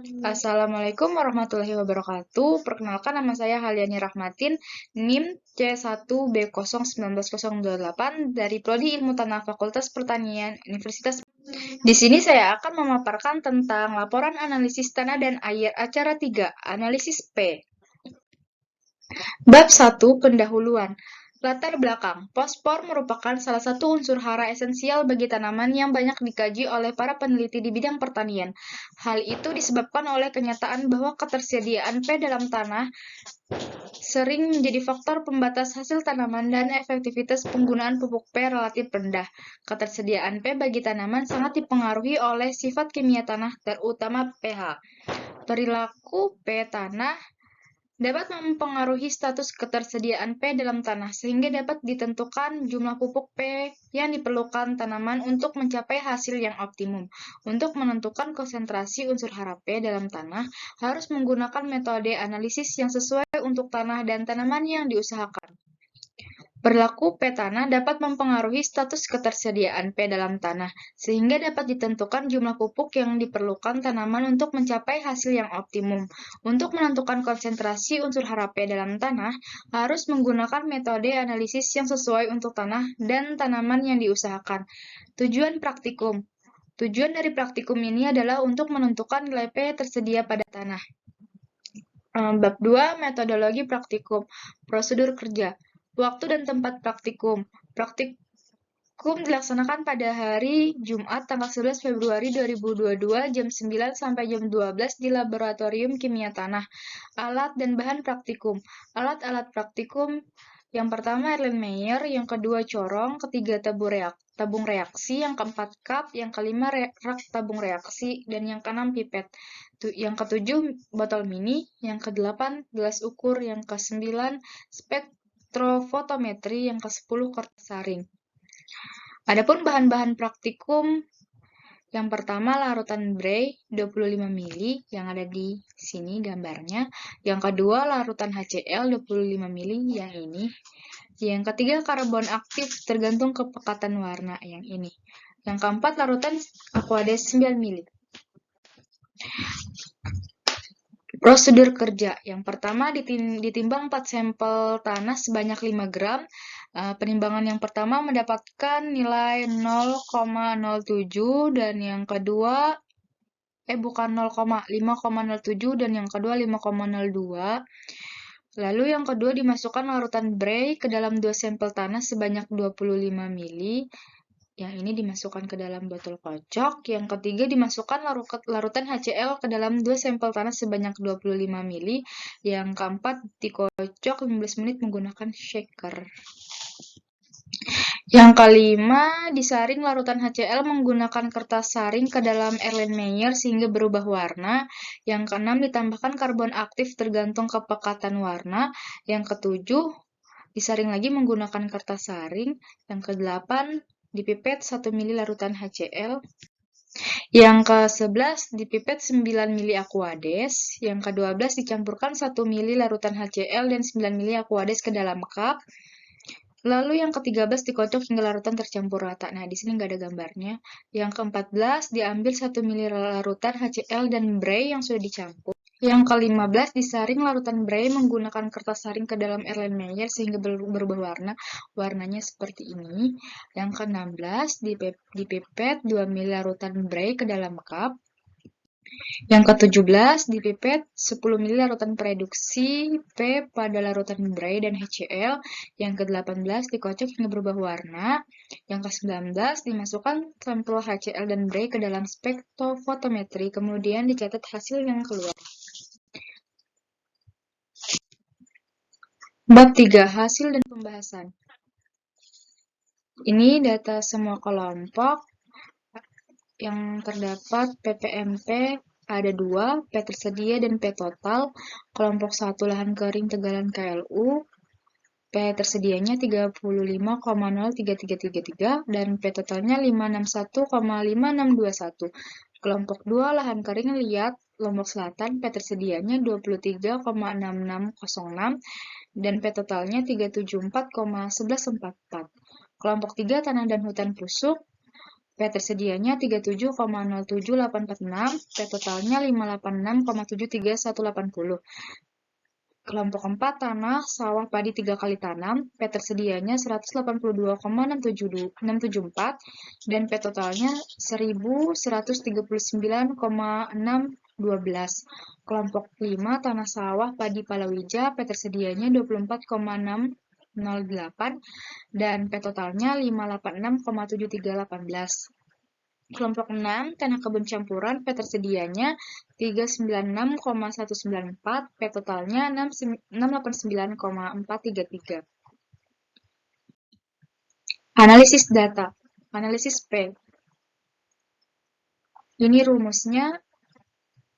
Assalamualaikum warahmatullahi wabarakatuh. Perkenalkan, nama saya Haliani Rahmatin, NIM C1B01908 dari Prodi Ilmu Tanah Fakultas Pertanian Universitas. Di sini saya akan memaparkan tentang laporan analisis tanah dan air acara 3, analisis P. Bab 1, pendahuluan. Latar belakang. Fosfor merupakan salah satu unsur hara esensial bagi tanaman yang banyak dikaji oleh para peneliti di bidang pertanian. Hal itu disebabkan oleh kenyataan bahwa ketersediaan P dalam tanah sering menjadi faktor pembatas hasil tanaman dan efektivitas penggunaan pupuk P relatif rendah. Ketersediaan P bagi tanaman sangat dipengaruhi oleh sifat kimia tanah, terutama pH. Perilaku P tanah dapat mempengaruhi status ketersediaan P dalam tanah, sehingga dapat ditentukan jumlah pupuk P yang diperlukan tanaman untuk mencapai hasil yang optimum. Untuk menentukan konsentrasi unsur hara P dalam tanah, harus menggunakan metode analisis yang sesuai untuk tanah dan tanaman yang diusahakan. Perilaku P tanah dapat mempengaruhi status ketersediaan P dalam tanah, sehingga dapat ditentukan jumlah pupuk yang diperlukan tanaman untuk mencapai hasil yang optimum. Untuk menentukan konsentrasi unsur hara P dalam tanah, harus menggunakan metode analisis yang sesuai untuk tanah dan tanaman yang diusahakan. Tujuan praktikum. Tujuan dari praktikum ini adalah untuk menentukan nilai P tersedia pada tanah. Bab 2, metodologi praktikum. Prosedur kerja. Waktu dan tempat praktikum. Praktikum dilaksanakan pada hari Jumat tanggal 11 Februari 2022 jam 9 sampai jam 12 di Laboratorium Kimia Tanah. Alat dan bahan praktikum. Alat-alat praktikum yang pertama Erlenmeyer, yang kedua corong, ketiga tabung reaksi, yang keempat cup, yang kelima rak tabung reaksi, dan yang keenam pipet. Yang ketujuh botol mini, yang kedelapan gelas ukur, yang kesembilan spektrofotometri, yang ke-10 kertas saring. Adapun bahan-bahan praktikum, yang pertama larutan Bray 25 ml yang ada di sini gambarnya. Yang kedua larutan HCl 25 ml yang ini. Yang ketiga karbon aktif tergantung kepekatan warna yang ini. Yang keempat larutan Aquades 9 ml. Prosedur kerja. Yang pertama ditimbang 4 sampel tanah sebanyak 5 gram. Penimbangan yang pertama mendapatkan nilai 0,07 dan yang kedua 5,07 dan yang kedua 5,02. Lalu yang kedua dimasukkan larutan Bray ke dalam 2 sampel tanah sebanyak 25 ml. Yang ini dimasukkan ke dalam botol kocok. Yang ketiga dimasukkan larutan HCl ke dalam 2 sampel tanah sebanyak 25 ml. Yang keempat dikocok 15 menit menggunakan shaker. Yang kelima, disaring larutan HCl menggunakan kertas saring ke dalam Erlenmeyer sehingga berubah warna. Yang keenam, ditambahkan karbon aktif tergantung kepekatan warna. Yang ketujuh, disaring lagi menggunakan kertas saring. Yang kedelapan, dipipet 1 ml larutan HCl. Yang ke-11 dipipet 9 ml Aquades. Yang ke-12 dicampurkan 1 ml larutan HCl dan 9 ml Aquades ke dalam cup. Lalu yang ke-13 dikocok hingga larutan tercampur rata. Nah, di sini nggak ada gambarnya. Yang ke-14 diambil 1 ml larutan HCl dan Bray yang sudah dicampur. Yang ke-15 disaring larutan Bray menggunakan kertas saring ke dalam Erlenmeyer sehingga berubah warna. Warnanya seperti ini. Yang ke-16 dipipet 2 ml larutan Bray ke dalam cup. Yang ke-17 dipipet 10 ml larutan pereduksi P pada larutan Bray dan HCl. Yang ke-18 dikocok hingga berubah warna. Yang ke-19 dimasukkan sampel HCl dan Bray ke dalam spektrofotometri, kemudian dicatat hasil yang keluar. Bab 3. Hasil dan pembahasan. Ini data semua kelompok yang terdapat PPMP ada 2, P tersedia dan P total. Kelompok 1 lahan kering tegalan KLU, P tersedianya 35,03333 dan P totalnya 561,5621. Kelompok 2 lahan kering liat Lombok Selatan, P tersedianya 23,6606 dan P totalnya 374,1144. Kelompok 3 tanah dan hutan pusuk, P tersedianya 37,078446, P totalnya 586,73180. Kelompok 4 tanah sawah padi 3 kali tanam, P tersedianya 182,674 dan P totalnya 1139,612. Kelompok 5 tanah sawah padi palawija, P tersedianya 24,608 dan P totalnya 586,7318. Kelompok 6, tanah kebun campuran, P tersedianya 396,194, P totalnya 689,433. Analisis data, analisis P. Ini rumusnya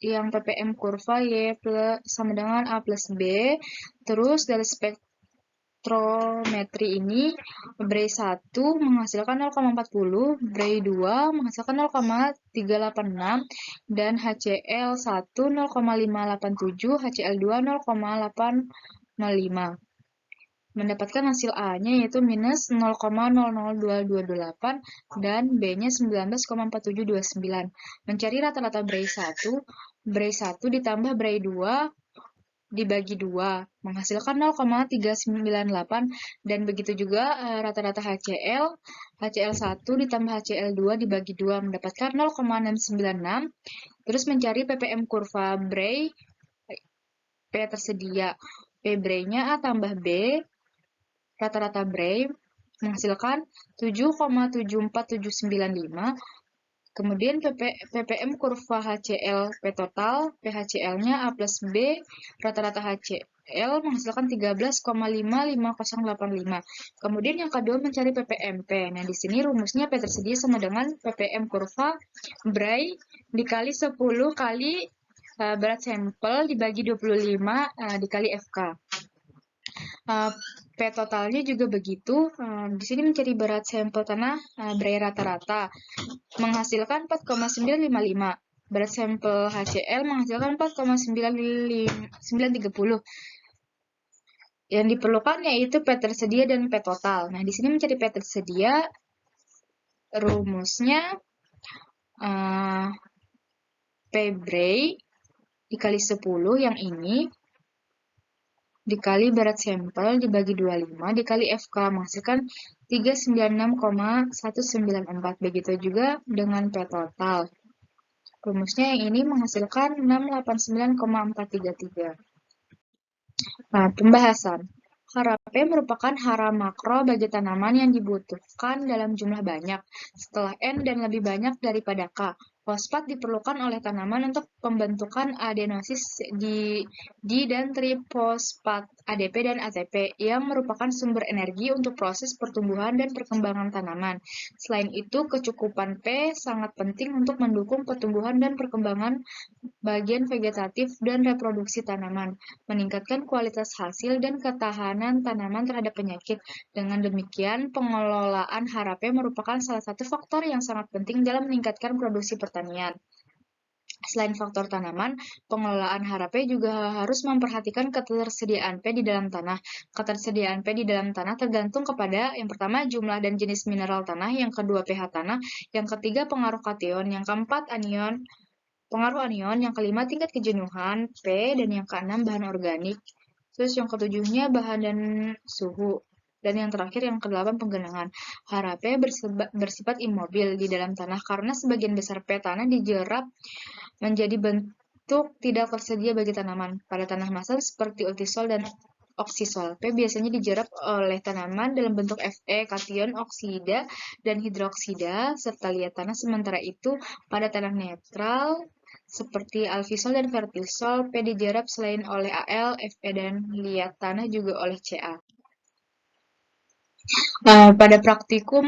yang ppm kurva Y sama dengan A plus B, terus dari spektrometri ini, Bray 1 menghasilkan 0,40, Bray 2 menghasilkan 0,386, dan HCl 1 0,587, HCl 2 0,805. Mendapatkan hasil A-nya yaitu minus 0,002228 dan B-nya 19,4729. Mencari rata-rata Bray 1, Bray 1 ditambah Bray 2 dibagi 2, menghasilkan 0,398 dan begitu juga rata-rata HCl, HCl 1 ditambah HCl 2 dibagi 2 mendapatkan 0,696, terus mencari ppm kurva Bray, P tersedia, P Bray-nya A tambah B, rata-rata Bray, menghasilkan 7,74795, kemudian ppm kurva HCl P total, PHCl-nya A plus B, rata-rata HCl menghasilkan 13,55085. Kemudian yang kedua mencari ppmp. Nah, di sini rumusnya P tersedia sama dengan ppm kurva Bray dikali 10 kali berat sampel dibagi 25 dikali FK. P totalnya juga begitu. Di sini mencari berat sampel tanah Bray rata-rata menghasilkan 4,955. Berat sampel HCl menghasilkan 4,930. Yang diperlukan yaitu P tersedia dan P total. Nah, di sini mencari P tersedia, rumusnya P Bray dikali 10 yang ini dikali berat sampel dibagi 25 dikali FK menghasilkan 396,194. Begitu juga dengan P total. Rumusnya yang ini menghasilkan 689,433. Nah, pembahasan. Hara P merupakan hara makro bagi tanaman yang dibutuhkan dalam jumlah banyak, setelah N dan lebih banyak daripada K. Fosfat diperlukan oleh tanaman untuk pembentukan adenosis di dan trifosfat ADP dan ATP yang merupakan sumber energi untuk proses pertumbuhan dan perkembangan tanaman. Selain itu, kecukupan P sangat penting untuk mendukung pertumbuhan dan perkembangan bagian vegetatif dan reproduksi tanaman, meningkatkan kualitas hasil dan ketahanan tanaman terhadap penyakit. Dengan demikian, pengelolaan hara P merupakan salah satu faktor yang sangat penting dalam meningkatkan produksi pertanian. Selain faktor tanaman, pengelolaan hara P juga harus memperhatikan ketersediaan P di dalam tanah. Ketersediaan P di dalam tanah tergantung kepada yang pertama jumlah dan jenis mineral tanah, yang kedua pH tanah, yang ketiga pengaruh kation, yang keempat pengaruh anion, yang kelima tingkat kejenuhan P, dan yang keenam bahan organik. Terus yang ketujuhnya bahan dan suhu. Dan yang terakhir yang kedelapan penggenangan. Hara P bersifat immobil di dalam tanah karena sebagian besar P tanah dijerap menjadi bentuk tidak tersedia bagi tanaman. Pada tanah masal seperti ultisol dan oksisol, P biasanya dijerap oleh tanaman dalam bentuk Fe, kation, oksida, dan hidroksida, serta liat tanah. Sementara itu, pada tanah netral seperti alfisol dan vertisol, P dijerap selain oleh Al, Fe, dan liat tanah juga oleh Ca. Pada praktikum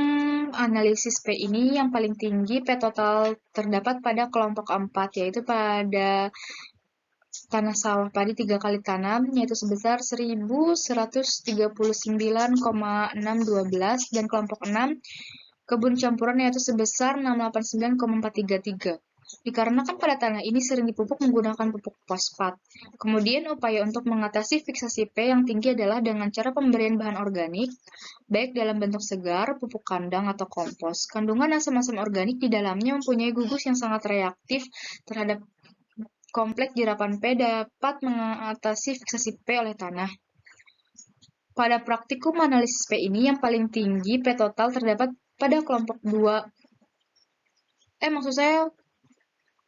analisis P ini yang paling tinggi P total terdapat pada kelompok 4, yaitu pada tanah sawah padi 3 kali tanam, yaitu sebesar 1139,612, dan kelompok 6 kebun campuran yaitu sebesar 689,433. dikarenakan pada tanah ini sering dipupuk menggunakan pupuk fosfat. Kemudian upaya untuk mengatasi fiksasi P yang tinggi adalah dengan cara pemberian bahan organik, baik dalam bentuk segar, pupuk kandang, atau kompos. Kandungan asam-asam organik di dalamnya mempunyai gugus yang sangat reaktif terhadap kompleks jerapan P dapat mengatasi fiksasi P oleh tanah. Pada praktikum analisis P ini yang paling tinggi P total terdapat pada kelompok 2. Maksud saya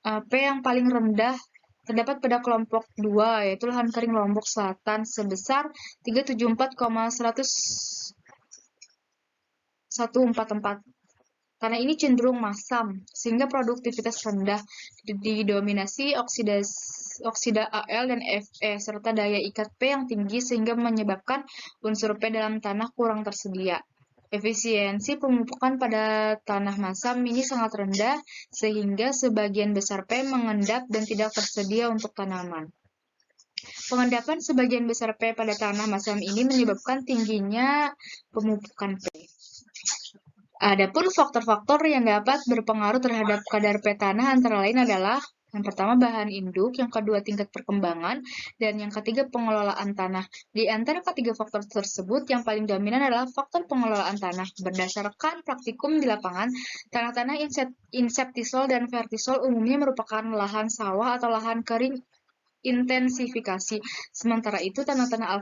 P yang paling rendah terdapat pada kelompok 2, yaitu lahan kering Lombok Selatan sebesar 374,144. Tanah ini cenderung masam, sehingga produktivitas rendah didominasi oksida Al dan Fe, serta daya ikat P yang tinggi sehingga menyebabkan unsur P dalam tanah kurang tersedia. Efisiensi pemupukan pada tanah masam ini sangat rendah, sehingga sebagian besar P mengendap dan tidak tersedia untuk tanaman. Pengendapan sebagian besar P pada tanah masam ini menyebabkan tingginya pemupukan P. Adapun faktor-faktor yang dapat berpengaruh terhadap kadar P tanah antara lain adalah yang pertama bahan induk, yang kedua tingkat perkembangan, dan yang ketiga pengelolaan tanah. Di antara ketiga faktor tersebut, yang paling dominan adalah faktor pengelolaan tanah. Berdasarkan praktikum di lapangan, tanah-tanah inseptisol dan vertisol umumnya merupakan lahan sawah atau lahan kering intensifikasi. Sementara itu, tanah-tanah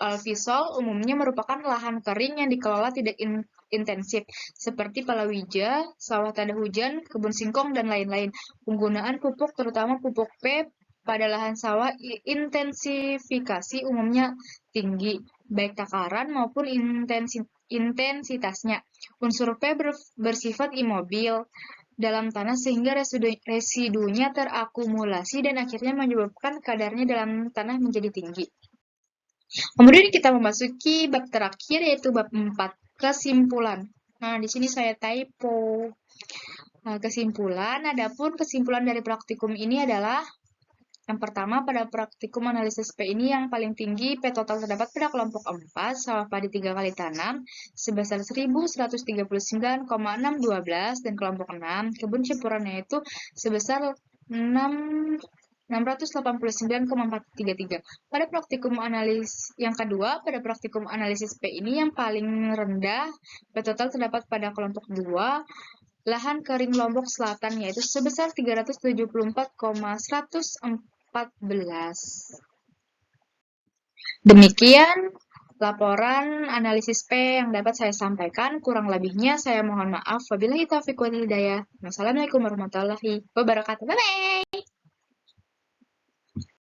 alfisol umumnya merupakan lahan kering yang dikelola tidak intensif, seperti palawija, sawah tanda hujan, kebun singkong, dan lain-lain. Penggunaan pupuk, terutama pupuk P, pada lahan sawah intensifikasi umumnya tinggi, baik takaran maupun intensitasnya. Unsur P bersifat imobil dalam tanah sehingga residunya terakumulasi dan akhirnya menyebabkan kadarnya dalam tanah menjadi tinggi. Kemudian kita memasuki bab terakhir yaitu bab 4, kesimpulan. Nah, di sini saya typo. Kesimpulan, adapun kesimpulan dari praktikum ini adalah yang pertama, pada praktikum analisis P ini yang paling tinggi P total terdapat pada kelompok 4, sawah padi 3 kali tanam, sebesar 1.139,612, dan kelompok 6, kebun campurannya itu sebesar 689,433. Pada praktikum analis yang kedua, pada praktikum analisis P ini yang paling rendah P total terdapat pada kelompok 2, lahan kering Lombok Selatan, yaitu sebesar 374,114. Demikian laporan analisis P yang dapat saya sampaikan. Kurang lebihnya saya mohon maaf. Wabillahi taufiq wal hidayah. Wassalamualaikum warahmatullahi wabarakatuh. Bye-bye.